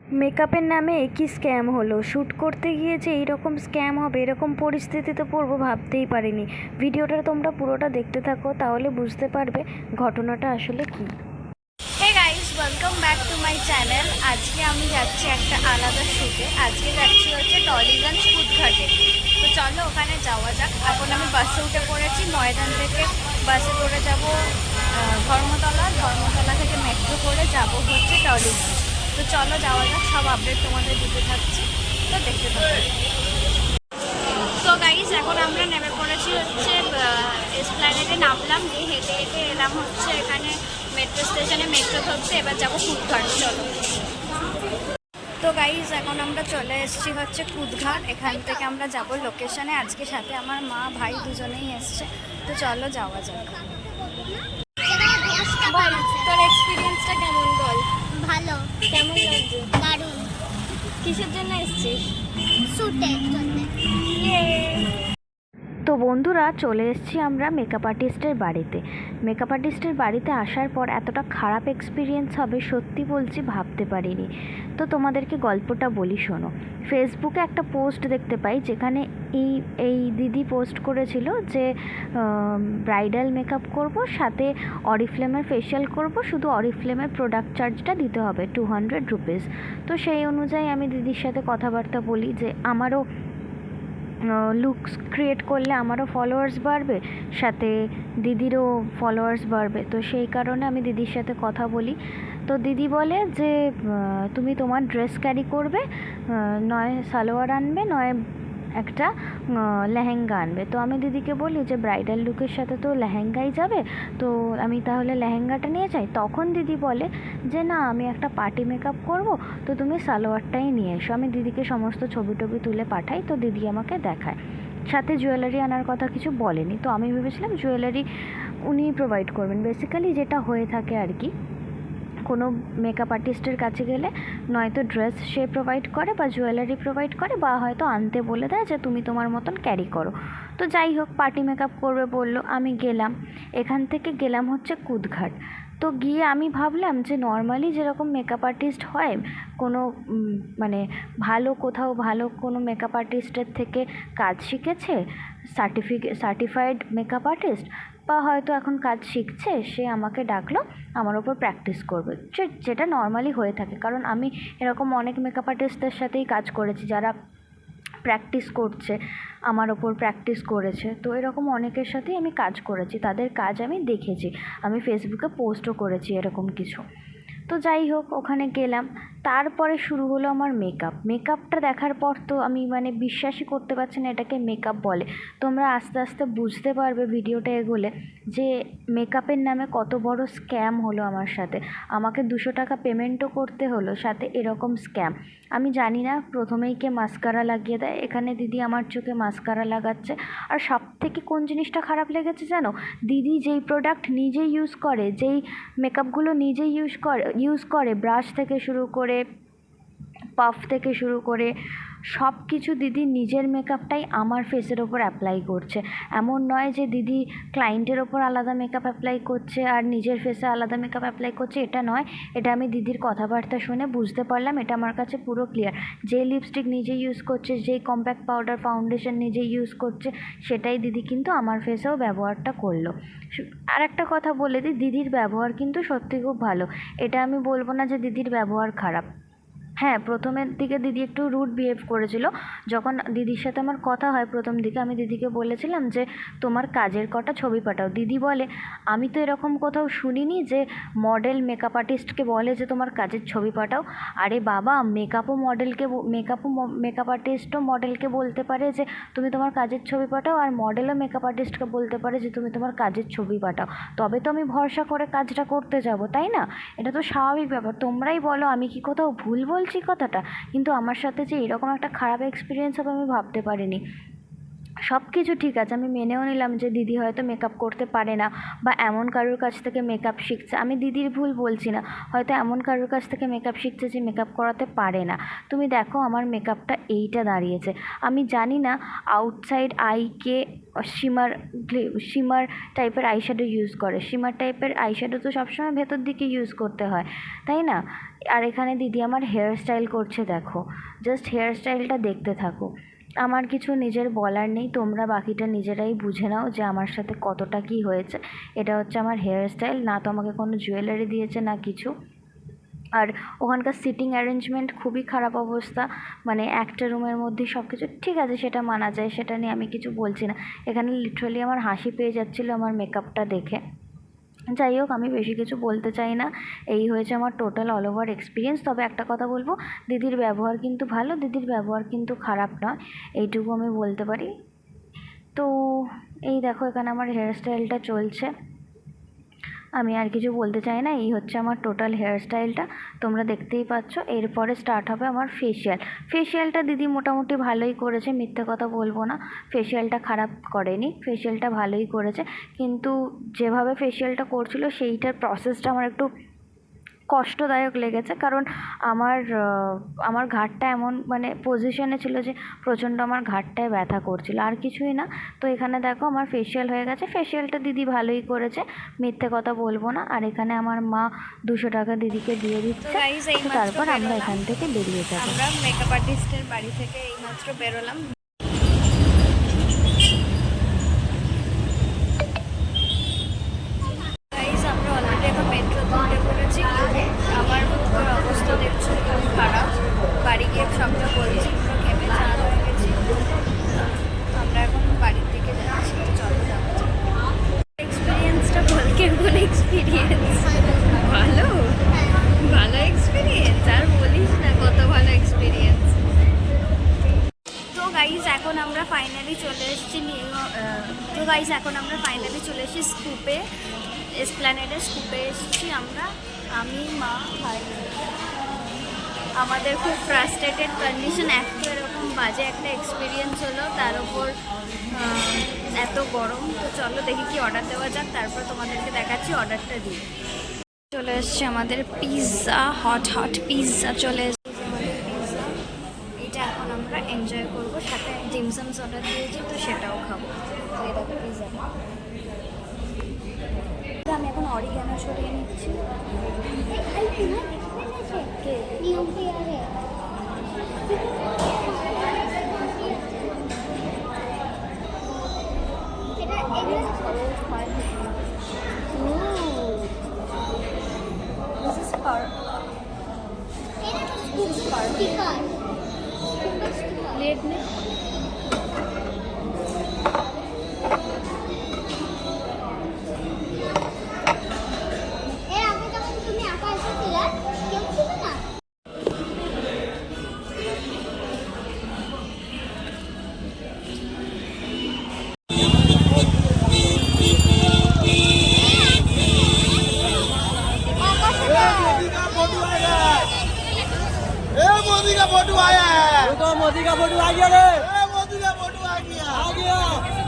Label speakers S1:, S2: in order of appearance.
S1: মেকআপের নামে একই স্ক্যাম হলো। শ্যুট করতে গিয়ে যে এইরকম স্ক্যাম হবে এরকম পরিস্থিতিতে পড়বো ভাবতেই পারিনি। ভিডিওটা তোমরা পুরোটা দেখতে থাকো, তাহলে বুঝতে পারবে ঘটনাটা আসলে কী।
S2: Hey guys, welcome back to my channel. আজকে আমি যাচ্ছি একটা আলাদা শ্যুটে। আজকে যাচ্ছি হচ্ছে টলিগঞ্জ কুদঘাটে। তো চলো ওখানে যাওয়া যাক। এখন আমি বাসে উঠে পড়েছি। ময়দান থেকে বাসে করে যাব ধর্মতলা থেকে মেট্রো করে যাব হচ্ছে টলিগঞ্জ। তো চলো যাওয়া যাক, সব আপডেট তোমাদের দিতে থাকছি, তো দেখতে থাকো। তো গাইস, এখন আমরা নেমে পড়েছি হচ্ছে এসপ্ল্যানেডে, নামলাম, দিয়ে হেঁটে হেঁটে এলাম হচ্ছে এখানে মেট্রো স্টেশনে। মেট্রো ধরছে, এবার যাবো কুদঘাট। চলো। তো গাইস, এখন আমরা চলে এসেছি হচ্ছে কুদঘাট। এখান থেকে আমরা যাব লোকেশনে। আজকে সাথে আমার মা ভাই দুজনেই এসছে। তো চলো যাওয়া যাক। বল, তোর এক্সপিরিয়েন্সটা কেমন বল।
S3: ভালো,
S2: কেমন লাগছে?
S3: দারুণ।
S2: কিসের জন্য এসছিস?
S3: শ্যুটের জন্য।
S1: তো বন্ধুরা, চলে এসেছি আমরা মেকআপ আর্টিস্টের বাড়িতে। মেকআপ আর্টিস্টের বাড়িতে আসার পর এতটা খারাপ এক্সপিরিয়েন্স হবে সত্যি বলছি ভাবতে পারিনি। তো তোমাদেরকে গল্পটা বলি, শোনো। ফেসবুকে একটা পোস্ট দেখতে পাই, যেখানে এই এই দিদি পোস্ট করেছিল যে ব্রাইডাল মেকআপ করব, সাথে অরিফ্লেমের ফেশিয়াল করব, শুধু অরিফ্লেমের প্রোডাক্ট চার্জটা দিতে হবে 200 রুপিস। তো সেই অনুযায়ী আমি দিদির সাথে কথাবার্তা বলি যে আমারও লুকস ক্রিয়েট করলে আমারও ফলোয়ার্স বাড়বে, সাথে দিদিরও ফলোয়ার্স বাড়বে। তো সেই কারণে আমি দিদির সাথে কথা বলি। তো দিদি বলে যে তুমি তোমার ড্রেস ক্যারি করবে, নয় সালোয়ার আনবে, নয় একটা লেহেঙ্গা আনবে। তো আমি দিদিকে বলি যে ব্রাইডাল লুকের সাথে তো লেহেঙ্গাই যাবে, তো আমি তাহলে লেহেঙ্গাটা নিয়ে যাই। তখন দিদি বলে যে না, আমি একটা পার্টি মেকআপ করব, তো তুমি সালোয়ারটাই নিয়ে এসো। আমি দিদিকে সমস্ত ছবি টবি তুলে পাঠাই, তো দিদি আমাকে দেখায়। সাথে জুয়েলারি আনার কথা কিছু বলেনি। তো আমি ভেবেছিলাম জুয়েলারি উনিই প্রোভাইড করবেন। বেসিক্যালি যেটা হয়ে থাকে আর কি, কোনো মেকআপ আর্টিস্টের কাছে গেলে নয়তো ড্রেস সে প্রোভাইড করে, বা জুয়েলারি প্রোভাইড করে, বা হয়তো আনতে বলে দেয় যে তুমি তোমার মতন ক্যারি করো। তো যাই হোক, পার্টি মেকআপ করবে বললো, আমি গেলাম। এখান থেকে গেলাম হচ্ছে কুদঘাট। তো গিয়ে আমি ভাবলাম যে নর্মালি যেরকম মেকআপ আর্টিস্ট হয়, কোনো মানে কোথাও ভালো কোনো মেকআপ আর্টিস্টের থেকে কাজ শিখেছে, সার্টিফাইড মেকআপ আর্টিস্ট, বা হয়তো এখন কাজ শিখছে, সে আমাকে ডাকলো আমার ওপর প্র্যাকটিস করবে, যেটা নর্মালি হয়ে থাকে। কারণ আমি এরকম অনেক মেকআপ আর্টিস্টদের সাথেই কাজ করেছি যারা প্র্যাকটিস করছে, আমার ওপর প্র্যাকটিস করেছে। তো এরকম অনেকের সাথেই আমি কাজ করেছি, তাদের কাজ আমি দেখেছি, আমি ফেসবুকে পোস্টও করেছি এরকম কিছু। তো যাই হোক, ওখানে গেলাম। তারপরে শুরু হলো আমার মেকআপটা দেখার পর তো আমি বিশ্বাসই করতে পারছি না এটাকে মেকআপ বলে। তোমরা আস্তে আস্তে বুঝতে পারবে ভিডিওটা এগোলে যে মেকআপের নামে কত বড় স্ক্যাম হলো আমার সাথে। আমাকে 200 টাকা পেমেন্টও করতে হলো, সাথে এরকম স্ক্যাম। আমি জানি না প্রথমেই কে মাস্কারা লাগিয়ে দেয়। এখানে দিদি আমার চোখে মাস্কারা লাগাচ্ছে। আর সব থেকে কোন জিনিসটা খারাপ লেগেছে জানো, দিদি যেই প্রোডাক্ট নিজেই ইউজ করে, যেই মেকআপগুলো নিজেই ইউজ করে, ব্রাশ থেকে শুরু করে, পাফ থেকে শুরু করে সব কিছু দিদি নিজের মেকআপটাই আমার ফেসের ওপর অ্যাপ্লাই করছে। এমন নয় যে দিদি ক্লায়েন্টের ওপর আলাদা মেকআপ অ্যাপ্লাই করছে আর নিজের ফেসে আলাদা মেকআপ অ্যাপ্লাই করছে, এটা নয়। এটা আমি দিদির কথাবার্তা শুনে বুঝতে পারলাম, এটা আমার কাছে পুরো ক্লিয়ার। যে লিপস্টিক নিজে ইউজ করছে, যেই কম্প্যাক্ট পাউডার ফাউন্ডেশন নিজে ইউজ করছে, সেটাই দিদি কিন্তু আমার ফেসেও ব্যবহারটা করলো। আর একটা কথা বলে দিই, দিদির ব্যবহার কিন্তু সত্যি খুব ভালো। এটা আমি বলবো না যে দিদির ব্যবহার খারাপ। হ্যাঁ, প্রথমের দিকে দিদি একটু রুড বিহেভ করেছিল। যখন দিদির সাথে আমার কথা হয় প্রথম দিকে, আমি দিদিকে বলেছিলাম যে তোমার কাজের কটা ছবি পাঠাও। দিদি বলে আমি তো এরকম কোথাও শুনিনি যে মডেল মেকআপ আর্টিস্টকে বলে যে তোমার কাজের ছবি পাঠাও। আরে বাবা, মেকআপ আর্টিস্টও মডেলকে বলতে পারে যে তুমি তোমার কাজের ছবি পাঠাও, আর মডেলও মেকআপ আর্টিস্টকে বলতে পারে যে তুমি তোমার কাজের ছবি পাঠাও। তবে তো আমি ভরসা করে কাজটা করতে যাব, তাই না? এটা তো স্বাভাবিক ব্যাপার। তোমরাই বলো আমি কি কোথাও ভুল বলছি কথাটা? কিন্তু আমার সাথে যে এরকম একটা খারাপ এক্সপিরিয়েন্স হবে আমি ভাবতে পারিনি। সব কিছু ঠিক আছে, আমি মেনেও নিলাম যে দিদি হয়তো মেকআপ করতে পারে না বা এমন কারোর কাছ থেকে মেকআপ শিখছে। আমি দিদির ভুল বলছি না, হয়তো এমন কারোর কাছ থেকে মেকআপ শিখছে যে মেকআপ করাতে পারে না। তুমি দেখো আমার মেকআপটা এইটা দাঁড়িয়েছে। আমি জানি না আউটসাইড আইকে শিমার টাইপের আইশ্যাডো ইউজ করে। শিমার টাইপের আইশ্যাডো তো সবসময় ভেতর দিকে ইউজ করতে হয়, তাই না? আর এখানে দিদি আমার হেয়ার স্টাইল করছে, দেখো জাস্ট হেয়ার স্টাইলটা দেখতে থাকো। আমার কিছু নিজের বলার নেই, তোমরা বাকিটা নিজেরাই বুঝে নাও যে আমার সাথে কতটা কী হয়েছে। এটা হচ্ছে আমার হেয়ার স্টাইল, না তো আমাকে কোনো জুয়েলারি দিয়েছে না কিছু। আর ওখানকার সিটিং অ্যারেঞ্জমেন্ট খুবই খারাপ অবস্থা, মানে একটা রুমের মধ্যে সব কিছু ঠিক আছে, সেটা মানা যায়, সেটা নিয়ে আমি কিছু বলছি না। এখানে লিটারালি আমার হাসি পেয়ে যাচ্ছিলো আমার মেকআপটা দেখে। যাই হোক, আমি বেশি কিছু বলতে চাই না। এই হয়েছে আমার টোটাল অল ওভার এক্সপিরিয়েন্স। তবে একটা কথা বলবো, দিদির ব্যবহার কিন্তু ভালো, দিদির ব্যবহার কিন্তু খারাপ নয়, এইটুকু আমি বলতে পারি। তো এই দেখো এখানে আমার হেয়ার স্টাইলটা চলছে, আমি আর কিছু বলতে চাই না। এই হচ্ছে আমার টোটাল হেয়ার স্টাইলটা, তোমরা দেখতেই পাচ্ছ। এরপরে স্টার্ট হবে আমার ফেসিয়ালটা দিদি মোটামুটি ভালোই করেছে, মিথ্যে কথা বলবো না, ফেসিয়ালটা খারাপ করেনি, ফেসিয়ালটা ভালোই করেছে। কিন্তু যেভাবে ফেসিয়ালটা করছিল সেইটার প্রসেসটা আমার একটু কষ্টদায়ক লেগেছে, কারণ আমার ঘাড়টা এমন মানে পজিশনে ছিল যে প্রচণ্ড আমার ঘাড়টায় ব্যথা করছিল, আর কিছুই না। তো এখানে দেখো আমার ফেসিয়াল হয়ে গেছে, ফেসিয়ালটা দিদি ভালোই করেছে, মিথ্যে কথা বলবো না। আর এখানে আমার মা 200 টাকা দিদিকে দিয়ে দিচ্ছে, তো তারপর আমরা এখান থেকে বেরিয়ে যাবো।
S2: আমরা মেকআপ আর্টিস্টের বাড়ি থেকে এইমাত্র বেরোলাম। গাইস আমরা অলরেডি এখন মেট্রোতে উঠে পড়েছি। আমার মুখের অবস্থা দেখছো খুবই খারাপ, বাড়ি গিয়ে সবটা বলছি, পুরো ঘেমে চান হয়ে গেছি। আমরা এখন বাড়ির দিকে যাচ্ছি, চলো যাবো। এক্সপিরিয়েন্সটা বল, কেমন এক্সপিরিয়েন্স? ভালো ভালো এক্সপিরিয়েন্স, আর বলিস না কত ভালো এক্সপিরিয়েন্স। তো গাইজ এখন আমরা ফাইনালি চলে এসেছি স্কুপে, এসপ্ল্যানেডের স্কুপে এসেছি আমরা, আমি, মা, ভাই। আমাদের খুব ফ্রাস্ট্রেটেড কন্ডিশন, এরকম বাজে একটা এক্সপিরিয়েন্স হলো, তার উপর এত গরম। তো চলো দেখি কি অর্ডার দেওয়া যাক, তারপর তোমাদেরকে দেখাচ্ছি অর্ডারটা দিই। চলে এসছে আমাদের পিৎজা, হট পিৎজা চলে এসছে আমাদের পিৎজা। এটা এখন আমরা এনজয় করবো, সাথে জিমসামস অর্ডার দিয়েছি, তো সেটাও খাবো। তো এটা তো পিৎজা, আমি এখন অরিগ্যানো ছড়িয়ে নিচ্ছি। প্লেট নেই।
S4: मोदी का फोटो आया है,
S5: तो मोदी का फोटो आ गया रे,
S4: मोदी का फोटो आ गया।